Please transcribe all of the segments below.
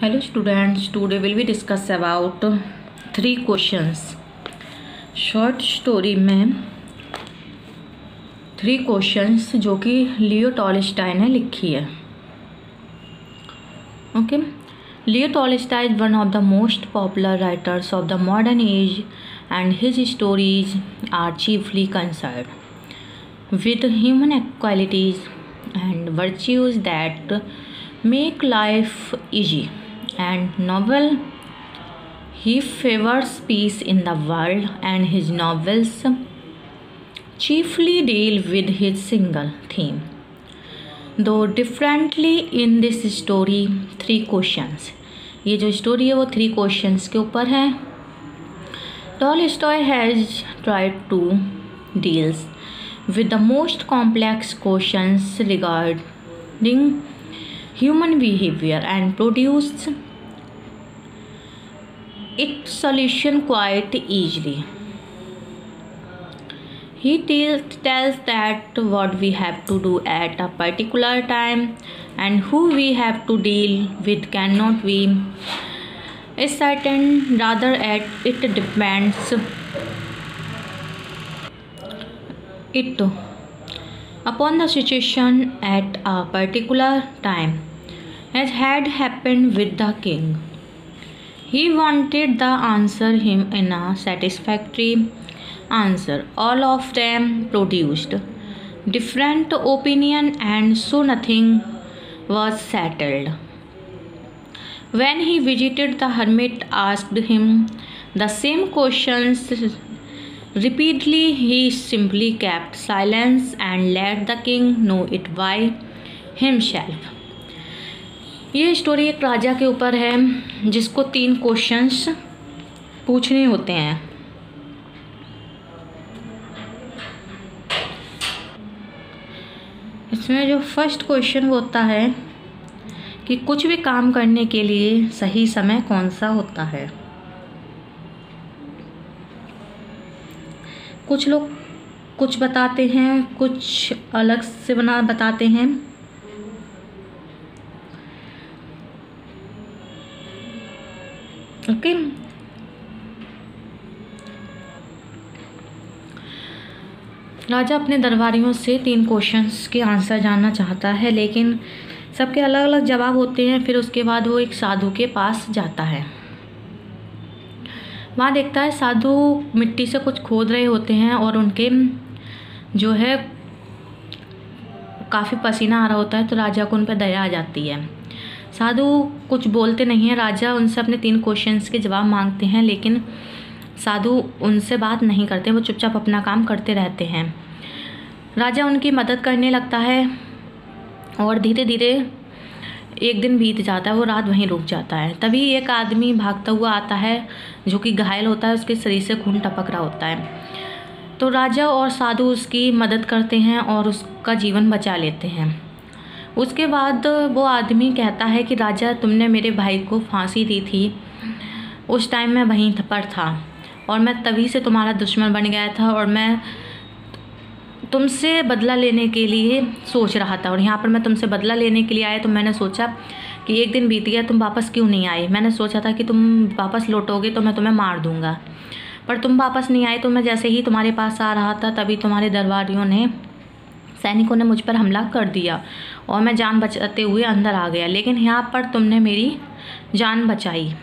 Hello students, today will be discuss about 3 questions. Short story में 3 questions जो कि लियो Tolstoy ने लिखी है. Okay, Leo Tolstoy is one of the most popular writers of the modern age and his stories are chiefly concerned with human qualities and virtues that make life easy and noble. He favors peace in the world, and his novels chiefly deal with his single theme. Though differently in this story, 3 questions. ये जो story है वो 3 questions के ऊपर है. Tolstoy has tried to deal with the most complex questions regarding human behavior and produced its solution quite easily. He tells that what we have to do at a particular time and who we have to deal with cannot be is certain, rather it depends it upon the situation at a particular time, as had happened with the king. He wanted the answer him in a satisfactory answer. All of them produced different opinion, and so nothing was settled. When he visited, the hermit asked him the same questions repeatedly. He simply kept silence and let the king know it by himself. ये story एक राजा के ऊपर है जिसको 3 questions पूछने होते हैं. इसमें जो फर्स्ट क्वेश्चन होता है कि कुछ भी काम करने के लिए सही समय कौन सा होता है. कुछ लोग कुछ बताते हैं, कुछ अलग से बताते हैं. ओके, राजा अपने दरबारियों से 3 क्वेश्चंस के आंसर जानना चाहता है, लेकिन सबके अलग अलग जवाब होते हैं. फिर उसके बाद वो एक साधु के पास जाता है. वहाँ देखता है साधु मिट्टी से कुछ खोद रहे होते हैं और उनके जो है काफ़ी पसीना आ रहा होता है. तो राजा को उन पर दया आ जाती है. साधु कुछ बोलते नहीं हैं. राजा उनसे अपने 3 क्वेश्चंस के जवाब मांगते हैं, लेकिन साधु उनसे बात नहीं करते. वो चुपचाप अपना काम करते रहते हैं. राजा उनकी मदद करने लगता है और धीरे धीरे एक दिन बीत जाता है. वो रात वहीं रुक जाता है. तभी एक आदमी भागता हुआ आता है जो कि घायल होता है. उसके शरीर से खून टपक रहा होता है. तो राजा और साधु उसकी मदद करते हैं और उसका जीवन बचा लेते हैं. उसके बाद वो आदमी कहता है कि राजा, तुमने मेरे भाई को फांसी दी थी, उस टाइम मैं वहीं पर था और मैं तभी से तुम्हारा दुश्मन बन गया था और मैं तुमसे बदला लेने के लिए सोच रहा था. और यहाँ पर मैं तुमसे बदला लेने के लिए आया तो मैंने सोचा कि एक दिन बीत गया, तुम वापस क्यों नहीं आए. मैंने सोचा था कि तुम वापस लौटोगे तो मैं तुम्हें मार दूंगा, पर तुम वापस नहीं आए. तो मैं जैसे ही तुम्हारे पास आ रहा था तभी तुम्हारे दरबारियों ने, सैनिकों ने मुझ पर हमला कर दिया और मैं जान बचाते हुए अंदर आ गया. लेकिन यहाँ पर तुमने मेरी जान बचाई.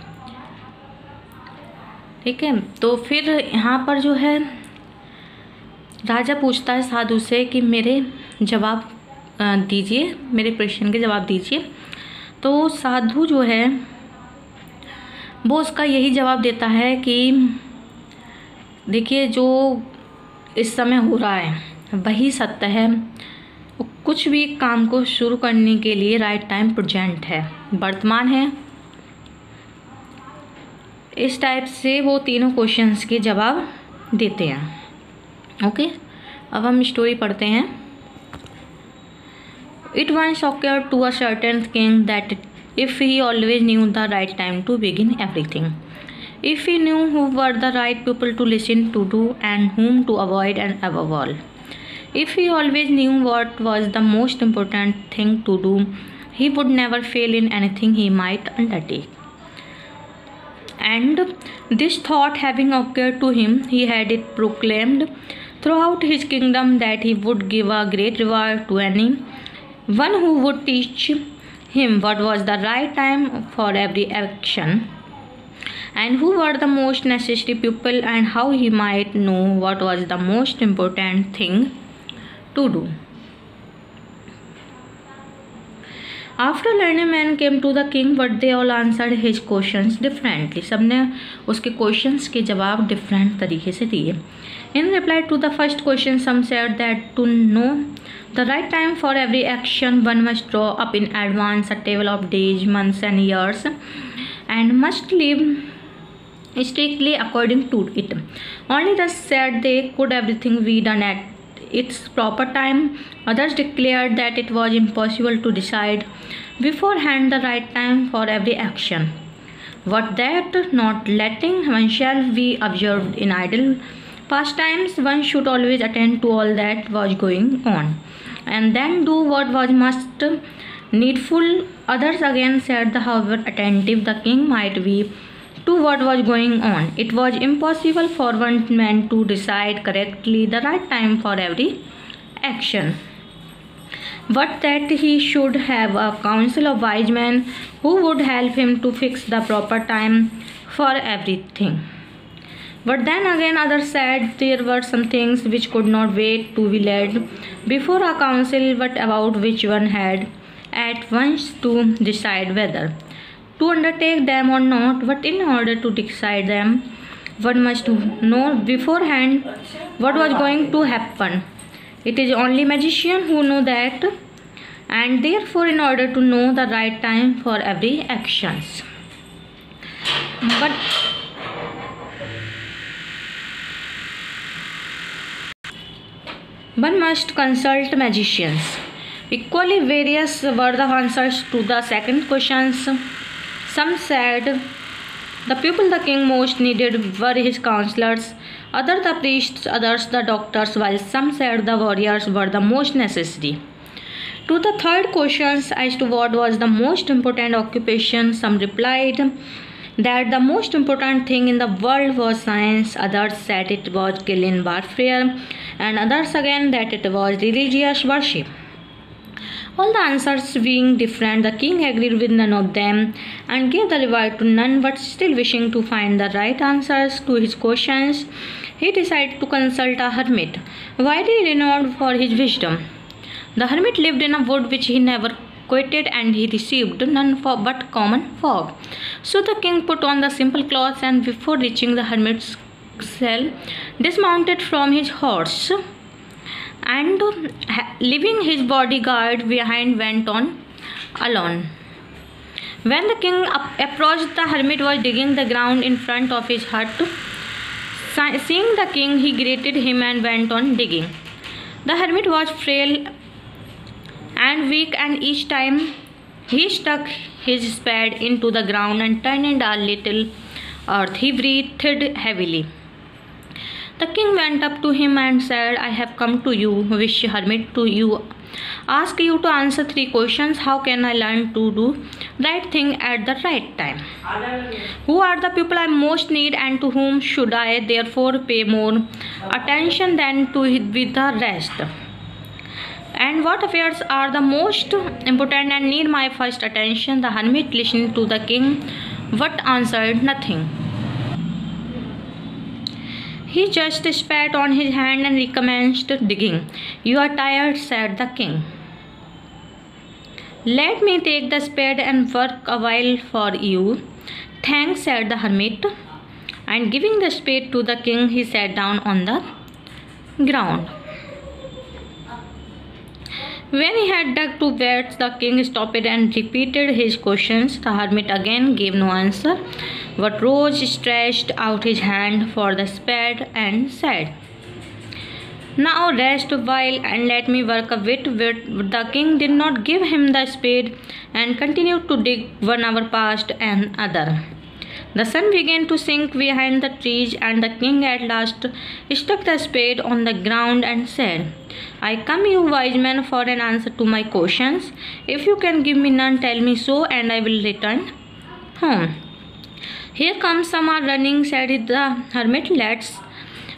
ठीक है, तो फिर यहाँ पर जो है राजा पूछता है साधु से कि मेरे जवाब दीजिए, मेरे प्रश्न के जवाब दीजिए. तो साधु जो है वो उसका यही जवाब देता है कि देखिए, जो इस समय हो रहा है वही सत्य है. कुछ भी काम को शुरू करने के लिए राइट टाइम प्रेजेंट है, वर्तमान है. इस टाइप से वो तीनों क्वेश्चंस के जवाब देते हैं. ओके, अब हम स्टोरी पढ़ते हैं. It once occurred to a certain king that if he always knew the right time to begin everything, if he knew who were the right people to listen to do and whom to avoid, and above all, if he always knew what was the most important thing to do, he would never fail in anything he might undertake. And this thought having occurred to him, he had it proclaimed throughout his kingdom that he would give a great reward to any one who would teach him what was the right time for every action, and who were the most necessary people, and how he might know what was the most important thing to do. After learning, men came to the king, but they all answered his questions differently. सबने उसके questions के जवाब different तरीके से दिए. In reply to the first question, some said that to know the right time for every action, one must draw up in advance a table of days, months, and years, and must live strictly according to it. Only thus said they could everything be done at its proper time. Others declared that it was impossible to decide beforehand the right time for every action, but that not letting oneself be observed in idle pastimes, one should always attend to all that was going on, and then do what was most needful. Others again said that however attentive the king might be to what was going on, it was impossible for one man to decide correctly the right time for every action, but that he should have a council of wise men who would help him to fix the proper time for everything. But then again others said there were some things which could not wait to be led before a council, but about which one had at once to decide whether to undertake them or not. But in order to decide them, one must know beforehand what was going to happen. It is only magicians who know that, and therefore in order to know the right time for every actions, but one must consult magicians. Equally various were the answers to the second questions. Some said the people the king most needed were his counselors, others the priests, others the doctors, while some said the warriors were the most necessary. To the third questions as to what was the most important occupation, some replied that the most important thing in the world was science, others said it was Guerrilla warfare, and others again that it was religious worship. All the answers being different, the king agreed with none of them and gave the reward to none, but still wishing to find the right answers to his questions, he decided to consult a hermit, widely renowned for his wisdom. The hermit lived in a wood which he never quitted, and he received none but common fog. So the king put on the simple clothes, and before reaching the hermit's cell, dismounted from his horse, and leaving his bodyguard behind, went on alone. When the king approached, the hermit was digging the ground in front of his hut. Seeing the king, he greeted him and went on digging. The hermit was frail and weak, and each time he stuck his spade into the ground and turned a little earth, he breathed heavily. The king went up to him and said, I have come to you, wish hermit, to you, ask you to answer 3 questions. How can I learn to do right thing at the right time? Who are the people I most need, and to whom should I therefore pay more attention than to with the rest? And what affairs are the most important and need my first attention? The hermit listened to the king, but answered nothing. He just spat on his hand and recommenced digging. You are tired, said the king. Let me take the spade and work a while for you. Thanks, said the hermit. And giving the spade to the king, he sat down on the ground. When he had dug 2 beds, the king stopped and repeated his questions. The hermit again gave no answer, but rose, stretched out his hand for the spade, and said, Now rest a while and let me work a bit. The king did not give him the spade and continued to dig. 1 hour passed, another. The sun began to sink behind the trees, and the king at last stuck the spade on the ground and said, I come, you wise men, for an answer to my questions. If you can give me none, tell me so, and I will return home. Here comes some are running, said the hermit. Let's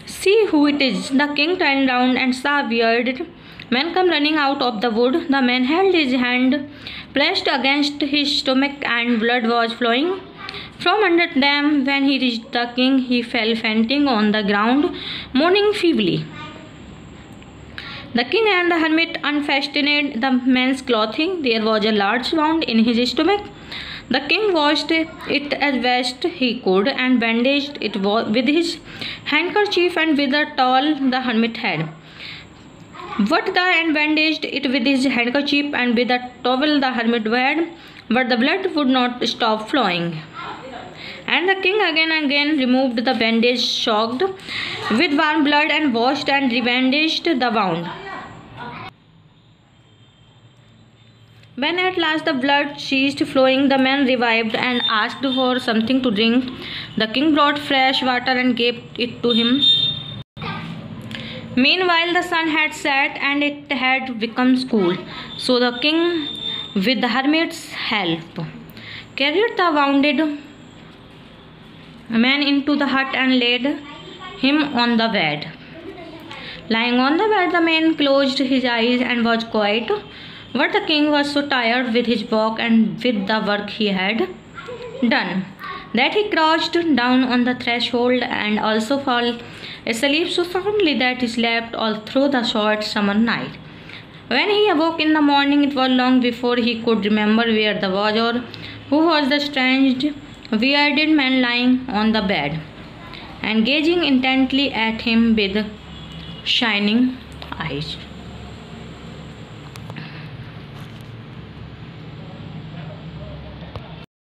see who it is. The king turned round and saw a bearded man come running out of the wood. The man held his hand pressed against his stomach and blood was flowing from under them. When he reached the king, he fell fainting on the ground, moaning feebly. The king and the hermit unfastened the man's clothing. There was a large wound in his stomach. The king washed it as best he could and bandaged it with his handkerchief and with a towel the hermit had. And bandaged it with his handkerchief and with a towel the hermit had, but the blood would not stop flowing. And the king again removed the bandage, soaked with warm blood, and washed and rebandaged the wound. When at last the blood ceased flowing, the man revived and asked for something to drink. The king brought fresh water and gave it to him. Meanwhile, the sun had set and it had become cool. So the king, with the hermit's help, carried the wounded man into the hut and laid him on the bed. Lying on the bed, the man closed his eyes and was quiet. But the king was so tired with his walk and with the work he had done that he crouched down on the threshold and also fell asleep so soundly that he slept all through the short summer night. When he awoke in the morning, it was long before he could remember where the was or who was the strange, bearded man lying on the bed and gazing intently at him with shining eyes.